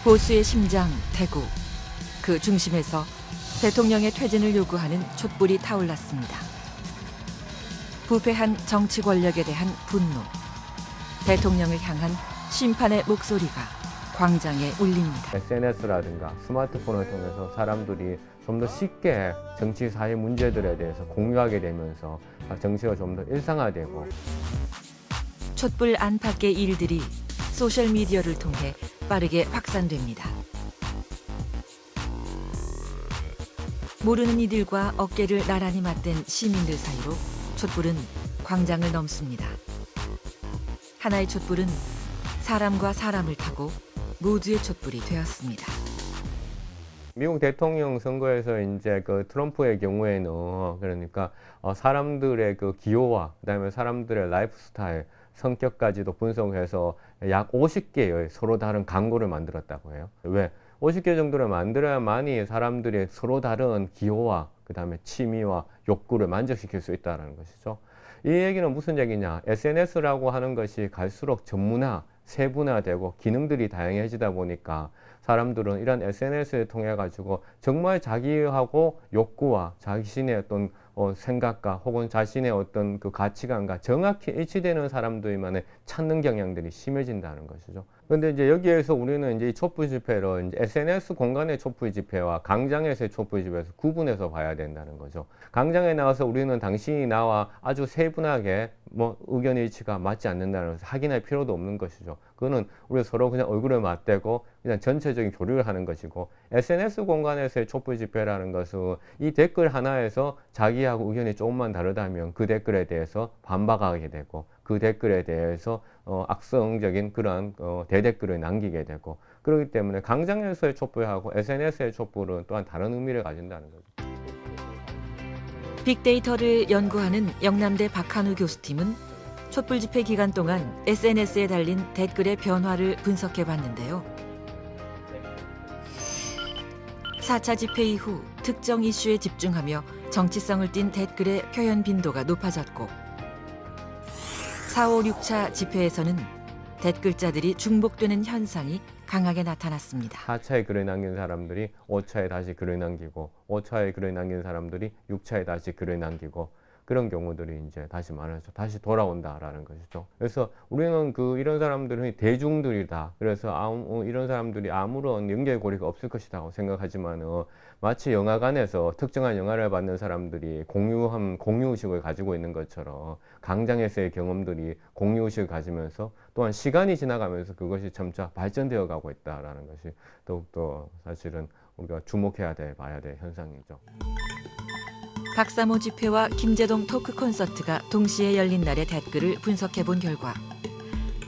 보수의 심장 대구. 그 중심에서 대통령의 퇴진을 요구하는 촛불이 타올랐습니다. 부패한 정치 권력에 대한 분노, 대통령을 향한 심판의 목소리가 광장에 울립니다. SNS라든가 스마트폰을 통해서 사람들이 좀 더 쉽게 정치 사회 문제들에 대해서 공유하게 되면서 정치가 좀 더 일상화되고, 촛불 안팎의 일들이 소셜미디어를 통해 빠르게 확산됩니다. 모르는 이들과 어깨를 나란히 맞댄 시민들 사이로 촛불은 광장을 넘습니다. 하나의 촛불은 사람과 사람을 타고 모두의 촛불이 되었습니다. 미국 대통령 선거에서 이제 그 트럼프의 경우에는 그러니까 사람들의 그 기호와 그다음에 사람들의 라이프 스타일, 성격까지도 분석해서 약 50개의 서로 다른 광고를 만들었다고 해요. 왜? 50개 정도를 만들어야만이 사람들이 서로 다른 기호와 그다음에 취미와 욕구를 만족시킬 수 있다는 것이죠. 이 얘기는 무슨 얘기냐? SNS라고 하는 것이 갈수록 전문화, 세분화되고 기능들이 다양해지다 보니까 사람들은 이런 SNS를 통해 가지고 정말 자기하고 욕구와 자신의 어떤 생각과 혹은 자신의 어떤 그 가치관과 정확히 일치되는 사람들만을 찾는 경향들이 심해진다는 것이죠. 그런데 이제 여기에서 우리는 이제 이 촛불 집회를 이제 SNS 공간의 촛불 집회와 광장에서의 촛불 집회에서 구분해서 봐야 된다는 거죠. 광장에 나와서 우리는 당신이 나와 아주 세분하게 뭐 의견 일치가 맞지 않는다는 것을 확인할 필요도 없는 것이죠. 그거는 우리 서로 그냥 얼굴을 맞대고 그냥 전체적인 교류를 하는 것이고, SNS 공간에서의 촛불 집회라는 것은 이 댓글 하나에서 자기하고 의견이 조금만 다르다면 그 댓글에 대해서 반박하게 되고, 그 댓글에 대해서 악성적인 그러한 대댓글을 남기게 되고, 그렇기 때문에 광장에서의 촛불하고 SNS의 촛불은 또한 다른 의미를 가진다는 거죠. 빅데이터를 연구하는 영남대 박한우 교수팀은 촛불 집회 기간 동안 SNS에 달린 댓글의 변화를 분석해 봤는데요. 4차 집회 이후 특정 이슈에 집중하며 정치성을 띤 댓글의 표현 빈도가 높아졌고, 4, 5, 6차 집회에서는 댓글자들이 중복되는 현상이 강하게 나타났습니다. 4차에 글을 남긴 사람들이 5차에 다시 글을 남기고, 5차에 글을 남긴 사람들이 6차에 다시 글을 남기고, 그런 경우들이 이제 다시 많아져 다시 돌아온다라는 것이죠. 그래서 우리는 이런 사람들은 대중들이다. 그래서 이런 사람들이 아무런 연결고리가 없을 것이라고 생각하지만 마치 영화관에서 특정한 영화를 받는 사람들이 공유의식을 가지고 있는 것처럼 광장에서의 경험들이 공유의식을 가지면서 또한 시간이 지나가면서 그것이 점차 발전되어 가고 있다라는 것이 더욱더 사실은 우리가 주목해야 봐야 될 현상이죠. 박사모 집회와 김제동 토크 콘서트가 동시에 열린 날의 댓글을 분석해 본 결과,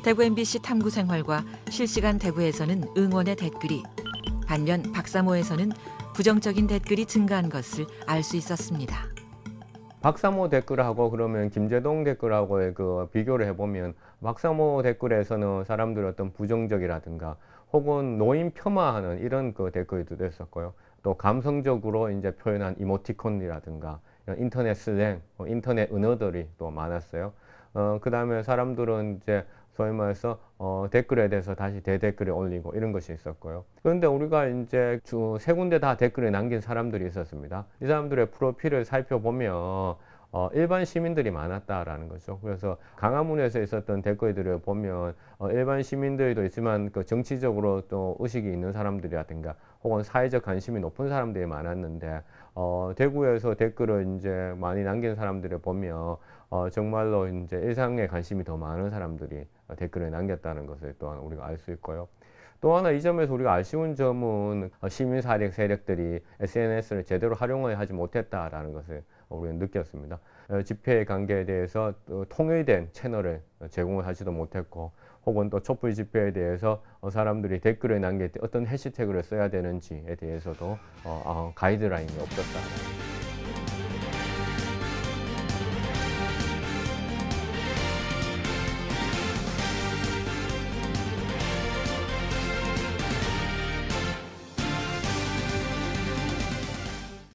대구 MBC 탐구 생활과 실시간 대구에서는 응원의 댓글이, 반면 박사모에서는 부정적인 댓글이 증가한 것을 알 수 있었습니다. 박사모 댓글하고 그러면 김제동 댓글하고의 그 비교를 해보면, 박사모 댓글에서는 사람들의 어떤 부정적이라든가 혹은 노인 폄하하는 이런 그 댓글도 있었고요. 또 감성적으로 이제 표현한 이모티콘이라든가 인터넷 슬랭, 인터넷 언어들이 또 많았어요. 그 다음에 사람들은 이제 소위 말해서 댓글에 대해서 다시 대댓글을 올리고 이런 것이 있었고요. 그런데 우리가 이제 세 군데 다 댓글을 남긴 사람들이 있었습니다. 이 사람들의 프로필을 살펴보면 일반 시민들이 많았다라는 거죠. 그래서 광화문에서 있었던 댓글들을 보면 일반 시민들도 있지만 그 정치적으로 또 의식이 있는 사람들이라든가 혹은 사회적 관심이 높은 사람들이 많았는데, 대구에서 댓글을 이제 많이 남긴 사람들을 보면 정말로 이제 일상에 관심이 더 많은 사람들이 댓글을 남겼다는 것을 또한 우리가 알 수 있고요. 또 하나 이 점에서 우리가 아쉬운 점은 시민 세력들이 SNS를 제대로 활용을 하지 못했다라는 것을 우리는 느꼈습니다. 집회 관계에 대해서 통일된 채널을 제공을 하지도 못했고, 혹은 또 촛불 집회에 대해서 사람들이 댓글을 남길 때 어떤 해시태그를 써야 되는지에 대해서도 가이드라인이 없었다.